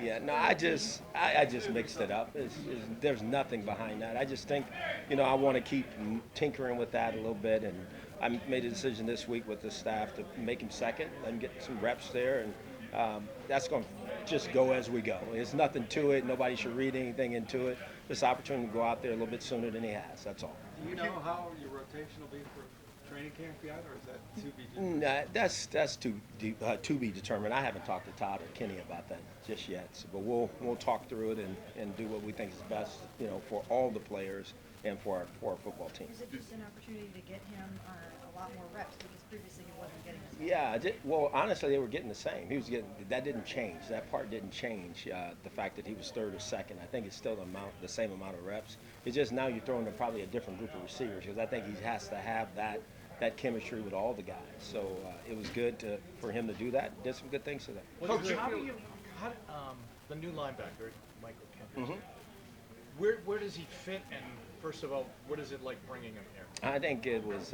Yeah, no, I just mixed it up. There's nothing behind that. I just think, I want to keep tinkering with that a little bit, and I made a decision this week with the staff to make him second, let him get some reps there, and that's going to just go as we go. There's nothing to it. Nobody should read anything into it. This opportunity to go out there a little bit sooner than he has. That's all. Do you know how your rotation will be for training camp yet, or is that to be Nah, that's to be determined. I haven't talked to Todd or Kenny about that just yet. But we'll talk through it and do what we think is best, for all the players and for our football team. Is it just an opportunity to get him a lot more reps because previously he wasn't getting as much? Yeah, well, honestly, they were getting the same. He was getting that didn't change. That part didn't change. The fact that he was third or second, I think it's still the same amount of reps. It's just now you're throwing to probably a different group of receivers because I think he has to have that chemistry with all the guys. So it was good for him to do that. Did some good things today. Coach, the new linebacker, Michael Kendricks, where does he fit? And first of all, what is it like bringing him here? I think it was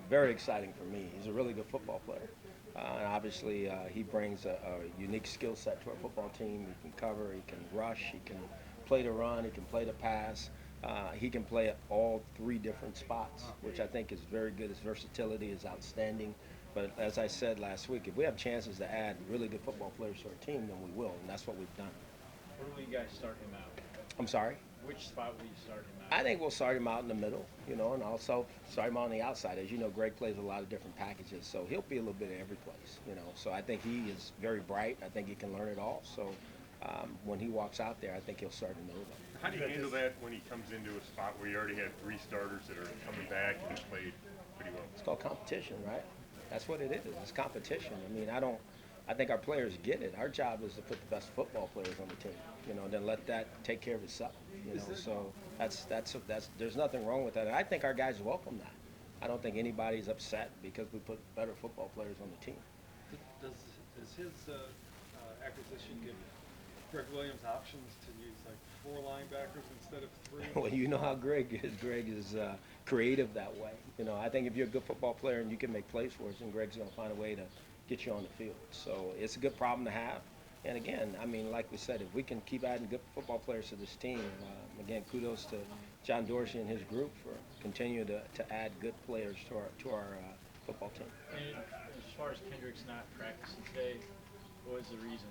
very exciting for me. He's a really good football player. And obviously, he brings a unique skill set to our football team. He can cover, he can rush, he can play the run, he can play the pass. He can play at all three different spots, which I think is very good. His versatility is outstanding. But as I said last week, if we have chances to add really good football players to our team, then we will, and that's what we've done. Where will you guys start him out? I'm sorry? Which spot will you start him out? I think we'll start him out in the middle, and also start him on the outside. As you know, Greg plays a lot of different packages, so he'll be a little bit of every place, So I think he is very bright. I think he can learn it all. So when he walks out there, I think he'll start in the middle. How do you handle that when he comes into a spot where you already have three starters that are coming back and have played pretty well? It's called competition, right? That's what it is. It's competition. I think our players get it. Our job is to put the best football players on the team, then let that take care of itself, So that's there's nothing wrong with that. And I think our guys welcome that. I don't think anybody's upset because we put better football players on the team. Does his acquisition give Greg Williams options to use like 4 linebackers instead of 3? Well, you know how Greg is. Greg is creative that way. I think if you're a good football player and you can make plays for us, then Greg's going to find a way to get you on the field. So it's a good problem to have. And again, like we said, if we can keep adding good football players to this team, again, kudos to John Dorsey and his group for continuing to add good players to our football team. And as far as Kendricks not practicing today, what was the reason?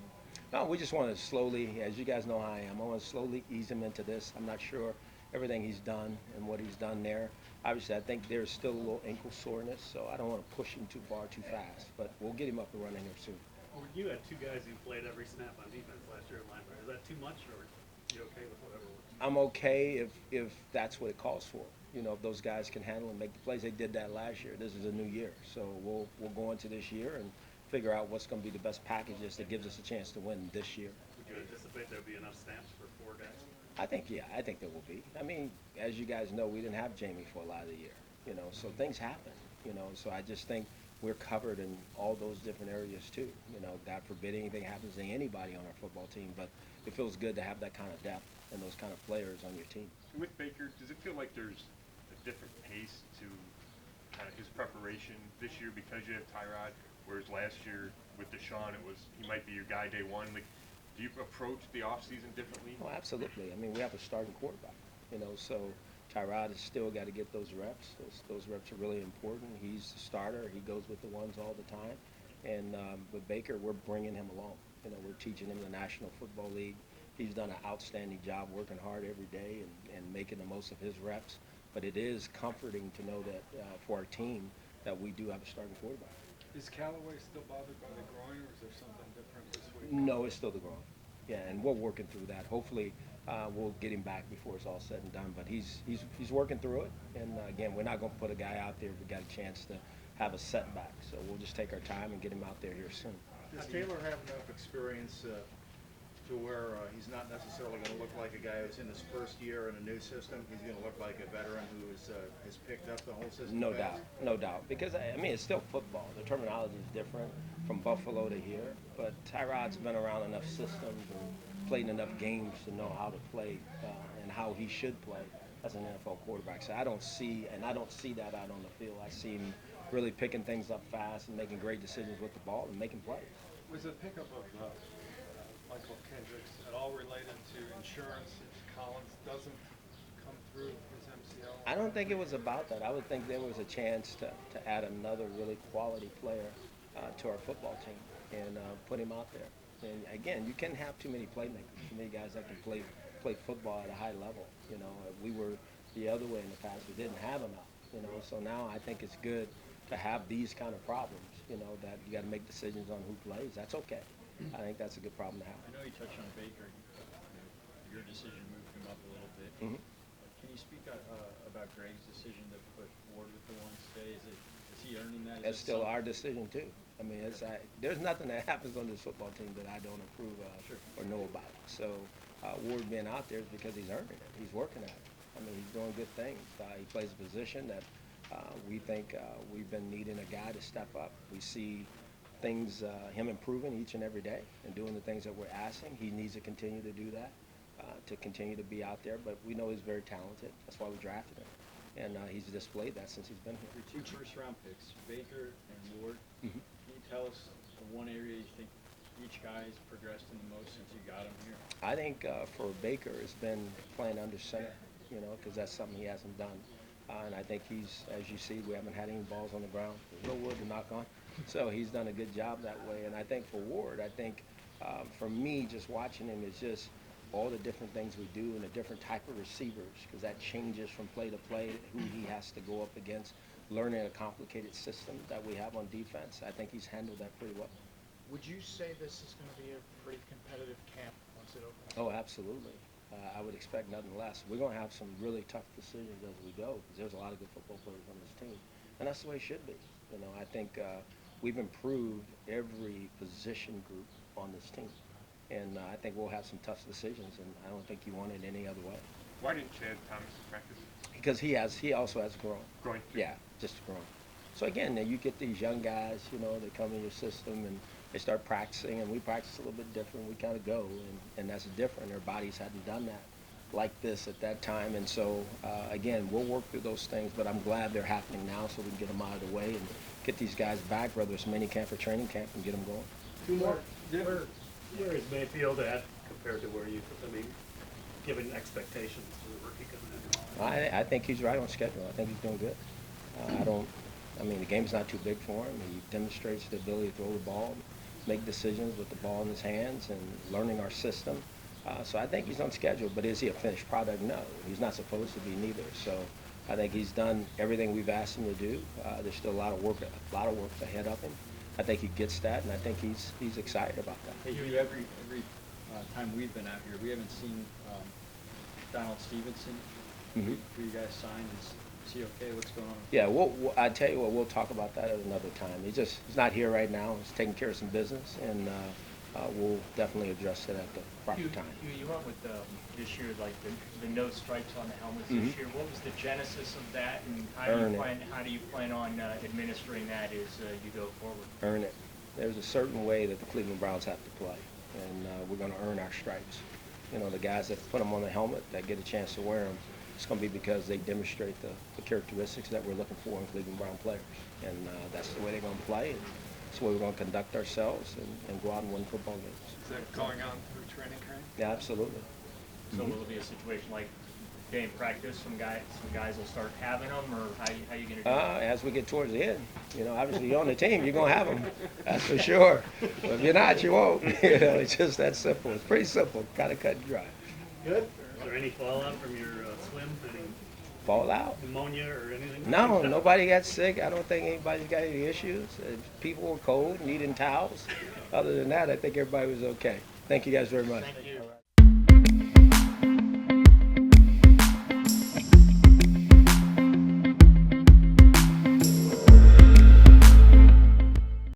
No, we just want to slowly, as you guys know how I am, I want to slowly ease him into this. I'm not sure everything he's done and what he's done there. Obviously, I think there's still a little ankle soreness, so I don't want to push him too far too fast. But we'll get him up and running here soon. Well, you had 2 guys who played every snap on defense last year at linebacker. Is that too much, or are you okay with whatever works? I'm okay if that's what it calls for. If those guys can handle and make the plays. They did that last year. This is a new year, so we'll go into this year and figure out what's going to be the best packages that gives us a chance to win this year. Would you anticipate there would be enough snaps for 4 guys? I think there will be. As you guys know, we didn't have Jamie for a lot of the year, so things happen, so I just think we're covered in all those different areas too. God forbid anything happens to anybody on our football team, but it feels good to have that kind of depth and those kind of players on your team. With Baker, does it feel like there's a different pace to kind of his preparation this year because you have Tyrod, whereas last year with Deshaun, he might be your guy day one? Like, do you approach the offseason differently? Oh, absolutely. We have a starting quarterback, so Tyrod has still got to get those reps. Those reps are really important. He's the starter. He goes with the ones all the time. And with Baker, we're bringing him along. We're teaching him the National Football League. He's done an outstanding job working hard every day and making the most of his reps. But it is comforting to know that for our team that we do have a starting quarterback. Is Callaway still bothered by the groin, or is there something different this week? No, it's still the groin. Yeah, and we're working through that. Hopefully, we'll get him back before it's all said and done. But he's working through it. And again, we're not going to put a guy out there if we got a chance to have a setback. So we'll just take our time and get him out there here soon. Does Taylor have enough experience to where he's not necessarily going to look like a guy who's in his first year in a new system? He's going to look like a veteran who has picked up the whole system? No doubt. Because, it's still football. The terminology is different from Buffalo to here. But Tyrod's been around enough systems and played enough games to know how to play and how he should play as an NFL quarterback. So I don't see that out on the field. I see him really picking things up fast and making great decisions with the ball and making plays. Was the pickup of Michael Kendricks translate into insurance if Collins doesn't come through his MCL? I don't think it was about that. I would think there was a chance to add another really quality player to our football team and put him out there. And again, you can't have too many playmakers, too many guys that can play football at a high level. You know, we were the other way in the past. We didn't have enough. You know, so now I think it's good to have these kind of problems. You know, that you got to make decisions on who plays. That's okay. I think that's a good problem to have. I know you touched on Baker. Your decision moved him up a little bit. Mhm. Can you speak about Greg's decision to put Ward with the one stay? Is he earning that? That's still our decision too. I mean, there's nothing that happens on this football team that I don't approve of or know about. So Ward being out there is because he's earning it. He's working at it. I mean, he's doing good things. He plays a position that we think we've been needing a guy to step up. We see things, him improving each and every day and doing the things that we're asking. He needs to continue to do that, to continue to be out there. But we know he's very talented. That's why we drafted him. And he's displayed that since he's been here. Your 2 first-round picks, Baker and Ward. Mhm. Can you tell us the one area you think each guy has progressed in the most since you got him here? I think for Baker, it's been playing under center, you know, because that's something he hasn't done. And I think he's, as you see, we haven't had any balls on the ground. There's no wood to knock on. So he's done a good job that way. And I think for Ward, I think for me, just watching him is just all the different things we do and the different type of receivers, because that changes from play to play, who he has to go up against, learning a complicated system that we have on defense. I think he's handled that pretty well. Would you say this is going to be a pretty competitive camp once it opens? Oh, absolutely. I would expect nothing less. We're going to have some really tough decisions as we go because there's a lot of good football players on this team, and that's the way it should be. You know, I think we've improved every position group on this team, and I think we'll have some tough decisions, and I don't think you want it any other way. Why didn't Chad Thomas practice? Because he also has grown. Groin? Yeah, just grown. So again, you get these young guys, you know, they come in your system and they start practicing, and we practice a little bit different. We kind of go, and that's different. Their bodies hadn't done that like this at that time, and so again, we'll work through those things. But I'm glad they're happening now, so we can get them out of the way and get these guys back, whether it's mini camp or training camp, and get them going. 2 more. Where is Mayfield at compared to where you, I mean, given expectations for the rookie coming in? I think he's right on schedule. I think he's doing good. I mean, the game's not too big for him. He demonstrates the ability to throw the ball, make decisions with the ball in his hands, and learning our system. So I think he's on schedule, but is he a finished product? No, he's not supposed to be neither. So I think he's done everything we've asked him to do. There's still a lot of work ahead of him. I think he gets that, and I think he's excited about that. Hey, Hugh, every time we've been out here, we haven't seen Donald Stevenson, Mhm. who you guys signed. Is he okay? What's going on? Yeah, I tell you what, we'll talk about that at another time. He's not here right now. He's taking care of some business, and we'll definitely address it at the proper time. You went with this year, like the no stripes on the helmets Mhm. this year. What was the genesis of that, and how do you plan on administering that as you go forward? Earn it. There's a certain way that the Cleveland Browns have to play, and we're going to earn our stripes. You know, the guys that put them on the helmet, that get a chance to wear them, it's going to be because they demonstrate the characteristics that we're looking for in Cleveland Brown players. And that's the way they're going to play, and that's the way we're going to conduct ourselves and go out and win football games. Is that going on through training camp? Yeah, absolutely. So will it be a situation like day in practice, some guys will start having them, or how you going to do it? As we get towards the end, you know, obviously you're on the team, you're going to have them. That's for sure. But if you're not, you won't. You know, it's just that simple. It's pretty simple, kind of cut and dry. Good. Is there any fallout from your swim? Any Fall out. pneumonia or anything? No, nobody got sick. I don't think anybody's got any issues. People were cold, needing towels. Other than that, I think everybody was okay. Thank you guys very much. Thank you.